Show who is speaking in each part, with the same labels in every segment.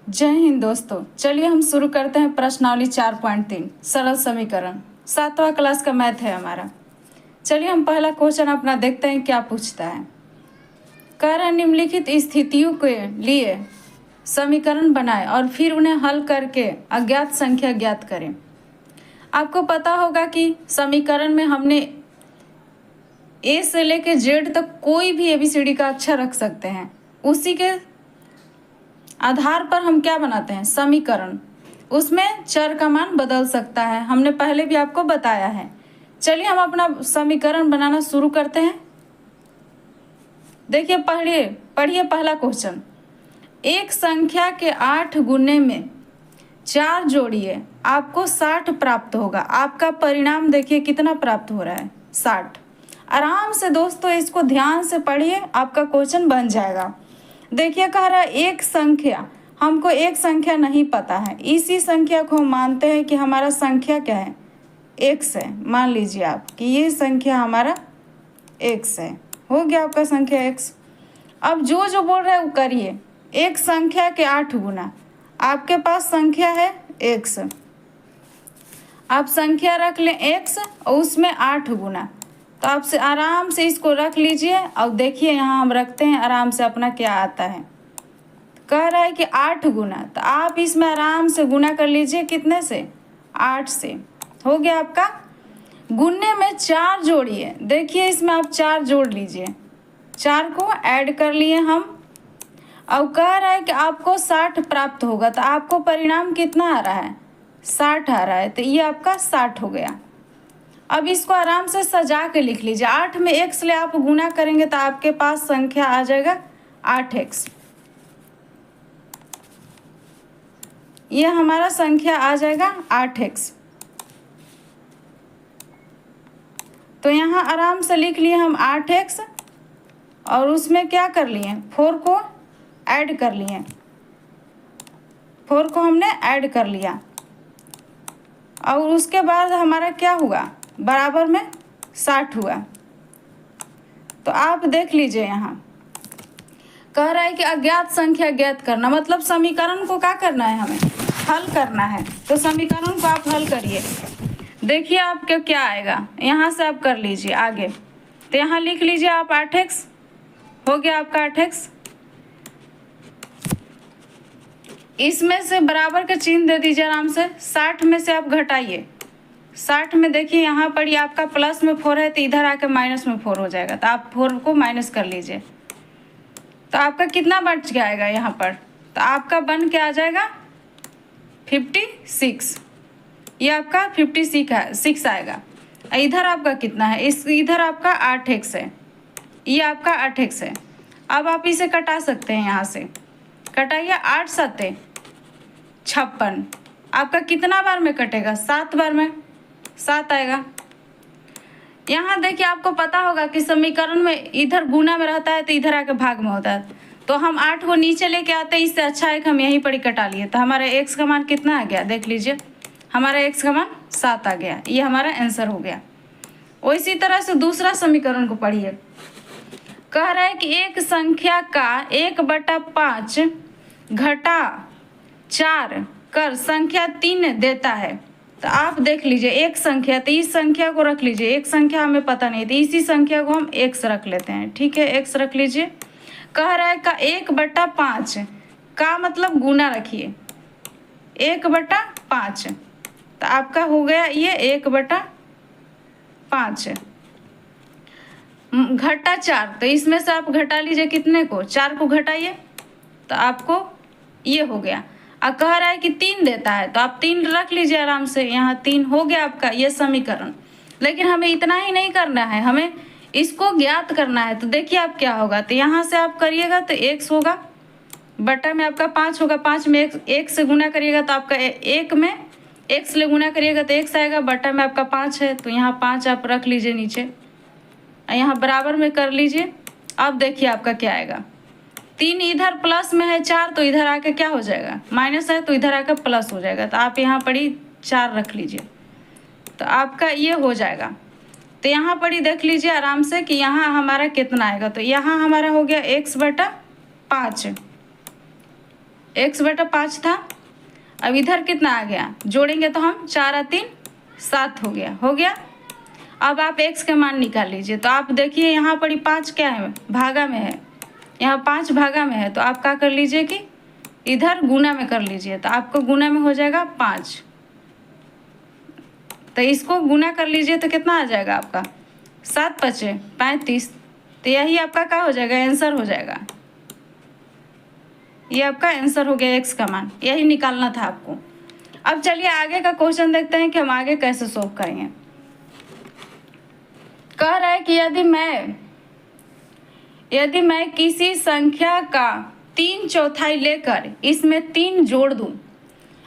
Speaker 1: जय हिंद दोस्तों। चलिए हम शुरू करते हैं प्रश्नावली 4.3 सरल समीकरण। 7वां क्लास का मैथ है हमारा। चलिए हम पहला क्वेश्चन अपना देखते हैं क्या पूछता है। कह रहा है निम्नलिखित स्थितियों के लिए समीकरण बनाएं और फिर उन्हें हल करके अज्ञात संख्या ज्ञात करें। आपको पता होगा कि समीकरण में हमने ए से लेकर जेड तक कोई भी एबीसीडी का अक्षर रख सकते हैं। उसी के आधार पर हम क्या बनाते हैं, समीकरण। उसमें चर का मान बदल सकता है, हमने पहले भी आपको बताया है। चलिए हम अपना समीकरण बनाना शुरू करते हैं। देखिए पढ़िए पहला क्वेश्चन। एक संख्या के 8 गुने में 4 जोड़िए, आपको 60 प्राप्त होगा। आपका परिणाम देखिए कितना प्राप्त हो रहा है, 60। आराम से दोस्तों इसको ध्यान से पढ़िए, आपका क्वेश्चन बन जाएगा। देखिए कह रहा है एक संख्या, हमको एक संख्या नहीं पता है, इसी संख्या को हम मानते हैं कि हमारा संख्या क्या है, x है। मान लीजिए आप कि ये संख्या हमारा x है। हो गया आपका संख्या x। अब जो जो बोल रहा है वो करिए। एक संख्या के 8 गुना, आपके पास संख्या है x, आप संख्या रख लें x और उसमें 8 गुना, तो आपसे आराम से इसको रख लीजिए। और देखिए यहाँ हम रखते हैं आराम से, अपना क्या आता है। कह रहा है कि 8 गुना, तो आप इसमें आराम से गुना कर लीजिए। कितने से, 8 से। हो गया आपका। गुने में 4 जोड़िए, देखिए इसमें आप 4 जोड़ लीजिए, 4 को ऐड कर लिए हम। और कह रहा है कि आपको 60 प्राप्त होगा, तो आपको परिणाम कितना आ रहा है, 60 आ रहा है, तो ये आपका 60 हो गया। अब इसको आराम से सजा के लिख लीजिए। 8 में x ले आप गुना करेंगे तो आपके पास संख्या आ जाएगा 8x। ये हमारा संख्या आ जाएगा 8x। तो यहाँ आराम से लिख लिए हम 8x और उसमें क्या कर लिए, 4 को ऐड कर लिए। 4 को हमने ऐड कर लिया और उसके बाद हमारा क्या हुआ, बराबर में 60 हुआ। तो आप देख लीजिए यहाँ कह रहा है कि अज्ञात संख्या ज्ञात करना, मतलब समीकरण को क्या करना है, हमें हल करना है। तो समीकरण को आप हल करिए। देखिए आपके क्या आएगा, यहाँ से आप कर लीजिए आगे। तो यहाँ लिख लीजिए आप 8x। हो गया आपका 8x। इसमें से बराबर का चिन्ह दे दीजिए आराम से। 60 में से आप घटाइए। 60 में देखिए यहाँ पर ये आपका प्लस में 4 है, तो इधर आकर माइनस में 4 हो जाएगा, तो आप 4 को माइनस कर लीजिए। तो आपका कितना बच जाएगा यहाँ पर, तो आपका बन के आ जाएगा 56। ये आपका 56 आएगा। इधर आपका कितना है, इधर आपका 8x है, ये आपका 8x है। अब आप इसे कटा सकते हैं, यहाँ से कटाइए। 8 7 56, आपका कितना बार में कटेगा, 7 बार में 7 आएगा। यहाँ देखिए आपको पता होगा कि समीकरण में इधर गुना में रहता है तो इधर आके भाग में होता है, तो हम 8 को नीचे लेके आते हैं। इससे अच्छा है कि हम यहीं पर ही कटा लिए। तो हमारा x का मान कितना आ गया, देख लीजिए, हमारा x का मान 7 आ गया। ये हमारा आंसर हो गया। उसी तरह से दूसरा समीकरण को पढ़िए। कह रहा है कि एक संख्या का 1/5 घटा 4 कर संख्या 3 देता है। तो आप देख लीजिए एक संख्या, तो इस संख्या को रख लीजिए। एक संख्या हमें पता नहीं, तो इसी संख्या को हम x रख लेते हैं। ठीक है, x रख लीजिए। कह रहा है का 1/5 का मतलब गुना रखिए, 1/5, तो आपका हो गया ये 1/5 घटा 4। तो इसमें से आप घटा लीजिए, कितने को, 4 को घटाइए, तो आपको ये हो गया। अब कह रहा है कि 3 देता है, तो आप 3 रख लीजिए आराम से। यहाँ 3 हो गया आपका ये समीकरण। लेकिन हमें इतना ही नहीं करना है, हमें इसको ज्ञात करना है। तो देखिए आप क्या होगा, तो यहाँ से आप करिएगा तो x होगा, बटा में आपका 5 होगा। 5 में एक से गुना करिएगा तो आपका 1 में x ले गुना करिएगा तो x आएगा, बटा में आपका 5 है, तो यहाँ 5 आप रख लीजिए नीचे, यहाँ बराबर में कर लीजिए। अब देखिए आपका क्या आएगा, 3 इधर प्लस में है, 4 तो इधर आके क्या हो जाएगा, माइनस है, तो इधर आकर प्लस हो जाएगा। तो आप यहाँ पर ही 4 रख लीजिए, तो आपका ये हो जाएगा। तो यहाँ पर ही देख लीजिए आराम से कि यहाँ हमारा कितना आएगा। तो यहाँ हमारा हो गया x/5, x बटा 5 था। अब इधर कितना आ गया, जोड़ेंगे तो हम 4 और 3 7 हो गया। अब आप x का मान निकाल लीजिए। तो आप देखिए यहाँ पर 5 क्या है, भागा में है, यहाँ 5 भागा में है। तो आप क्या कर लीजिए कि इधर गुना में कर लीजिए, तो आपको गुना में हो जाएगा 5। तो इसको गुना कर लीजिए तो कितना आ जाएगा आपका, 7 पचे 35। तो यही आपका क्या हो जाएगा, आंसर हो जाएगा। ये आपका आंसर हो गया, x का मान यही निकालना था आपको। अब चलिए आगे का क्वेश्चन देखते हैं कि हम आगे कैसे सोल्व करेंगे। कह रहा है कि यदि मैं किसी संख्या का 3/4 लेकर इसमें 3 जोड़ दूं,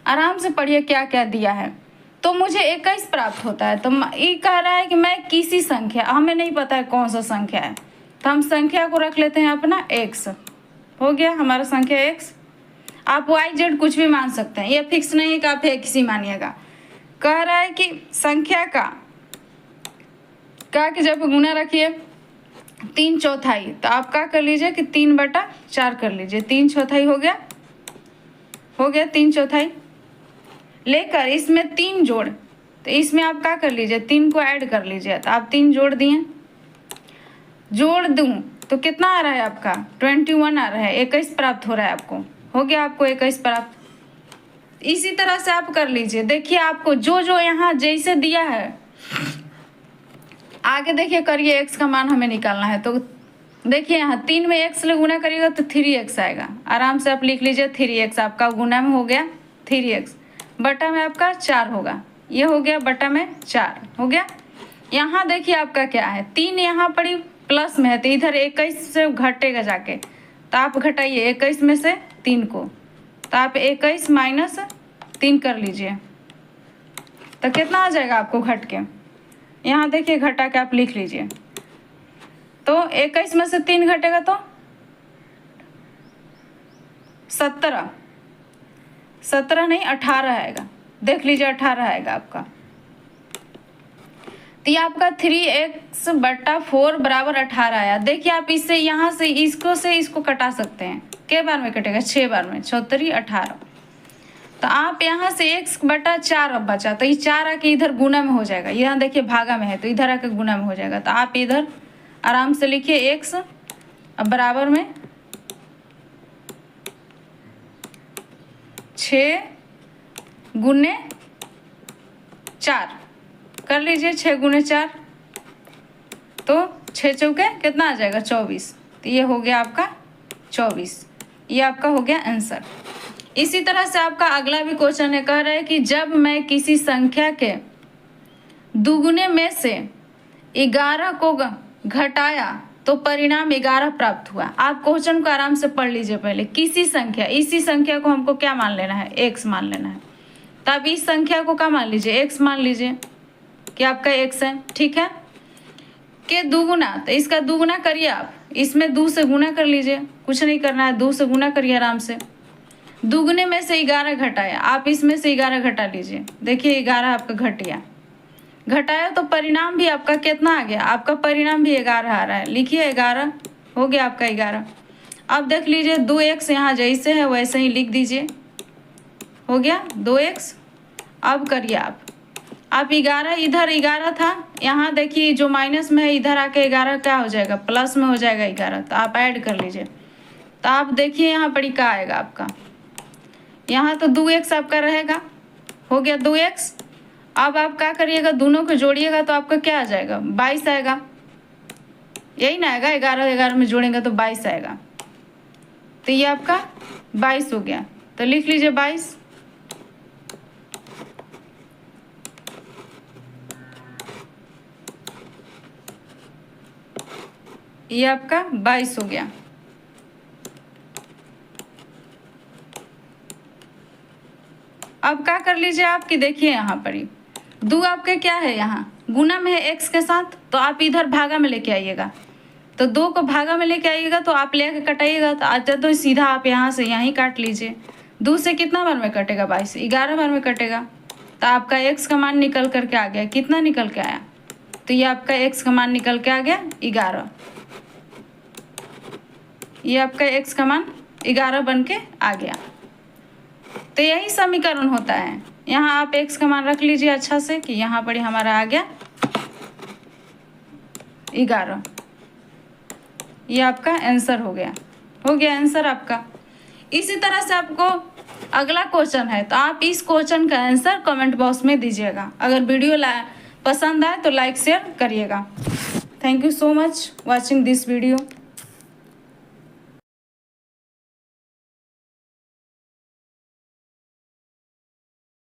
Speaker 1: आराम से पढ़िए क्या क्या दिया है, तो मुझे 21 प्राप्त होता है। तो ये कह रहा है कि मैं किसी संख्या, हमें नहीं पता है कौन सा संख्या है, तो हम संख्या को रख लेते हैं अपना x। हो गया हमारा संख्या x। आप y z कुछ भी मान सकते हैं, ये फिक्स नहीं है कि आप एक ही मानिएगा। कह रहा है कि संख्या का कि जब गुना रखिए 3/4, तो आप क्या कर लीजिए कि 3/4 कर लीजिए। 3/4 हो गया 3/4 लेकर इसमें 3 जोड़, तो इसमें आप क्या कर लीजिए 3 को ऐड कर लीजिए। तो आप 3 जोड़ दिए, जोड़ दूं तो कितना आ रहा है आपका 21 आ रहा है, 21 प्राप्त हो रहा है आपको। हो गया आपको 21 प्राप्त। इसी तरह से आप कर लीजिए। देखिए आपको जो यहाँ जैसे दिया है, आगे देखिए करिए x का मान हमें निकालना है। तो देखिए यहाँ 3 में x ले गुना करिएगा तो 3x आएगा। आराम से आप लिख लीजिए 3x आपका गुना में हो गया 3x, बटा में आपका 4 होगा। ये हो गया बटा में 4 हो गया। यहाँ देखिए आपका क्या है, 3 यहाँ पर प्लस में है, तो इधर 21 से घटेगा जाके, तो आप घटाइए 21 में से 3 को, तो आप 21 माइनस 3 कर लीजिए। तो कितना आ जाएगा आपको घट के, यहाँ देखिए घटा के आप लिख लीजिए। तो 21 में से 3 घटेगा तो 17 नहीं 18 आएगा। देख लीजिए 18 आएगा आपका। तो ये आपका 3x बटा 4 बराबर 18 आया। देखिए आप इससे यहाँ से इसको कटा सकते हैं। के बार में कटेगा, 6 बार में, 34 18। तो आप यहाँ से x बटा 4 अब बचा, तो ये 4 आके इधर गुना में हो जाएगा। यहाँ देखिए भागा में है, तो इधर आके गुना में हो जाएगा। तो आप इधर आराम से लिखिए x अब बराबर में 6 गुने 4 कर लीजिए। 6 गुने 4 तो 6 चौके कितना आ जाएगा 24। तो ये हो गया आपका 24। ये आपका हो गया आंसर। इसी तरह से आपका अगला भी क्वेश्चन है, कह रहा है कि जब मैं किसी संख्या के दुगुने में से 11 को घटाया तो परिणाम 11 प्राप्त हुआ। आप क्वेश्चन को आराम से पढ़ लीजिए पहले। किसी संख्या, इसी संख्या को हमको क्या मान लेना है, x मान लेना है। तो आप इस संख्या को क्या मान लीजिए, x मान लीजिए कि आपका x है, ठीक है। के दुगुना, तो इसका दुगुना करिए आप, इसमें 2 से गुना कर लीजिए, कुछ नहीं करना है, 2 से गुना करिए आराम से। दुगुने में से 11 घटाया, आप इसमें से 11 घटा लीजिए। देखिए 11 आपका घटाया तो परिणाम भी आपका कितना आ गया, आपका परिणाम भी 11 आ रहा है। लिखिए 11 हो गया आपका 11। अब देख लीजिए 2x यहाँ जैसे है वैसे ही लिख दीजिए, हो गया 2x। अब करिए आप 11, इधर 11 था, यहाँ देखिए जो माइनस में है इधर आके 11 क्या हो जाएगा, प्लस में हो जाएगा 11। तो आप ऐड कर लीजिए। तो आप देखिए यहाँ पर क्या आएगा आपका, यहाँ तो 2x आपका रहेगा, हो गया 2x। अब आप क्या करिएगा, दोनों को जोड़िएगा तो आपका क्या आ जाएगा 22 आएगा। यही ना आएगा, 11 में जोड़ेंगे तो 22 आएगा। तो ये आपका 22 हो गया। तो लिख लीजिए 22। ये आपका 22 हो गया। अब क्या कर लीजिए आपकी, देखिए यहाँ पर ही 2 आपके क्या है, यहाँ गुना में है x के साथ, तो आप इधर भागा में लेके आइएगा। तो 2 को भागा में लेके आइएगा तो आप लेके कटाइएगा, तो आता तो सीधा आप यहाँ से यहीं काट लीजिए। 2 से कितना बार में कटेगा 22, 11 बार में कटेगा। तो आपका x का मान निकल करके आ गया, कितना निकल के आया, तो ये आपका x का मान निकल के आ गया 11। ये आपका x का मान 11 बन के आ गया। तो यही समीकरण होता है। यहाँ आप x का मान रख लीजिए अच्छा से कि यहाँ पर ही हमारा आ गया 11। ये आपका आंसर हो गया आंसर आपका। इसी तरह से आपको अगला क्वेश्चन है, तो आप इस क्वेश्चन का आंसर कमेंट बॉक्स में दीजिएगा। अगर वीडियो पसंद आए तो लाइक शेयर करिएगा। Thank you so much watching this video.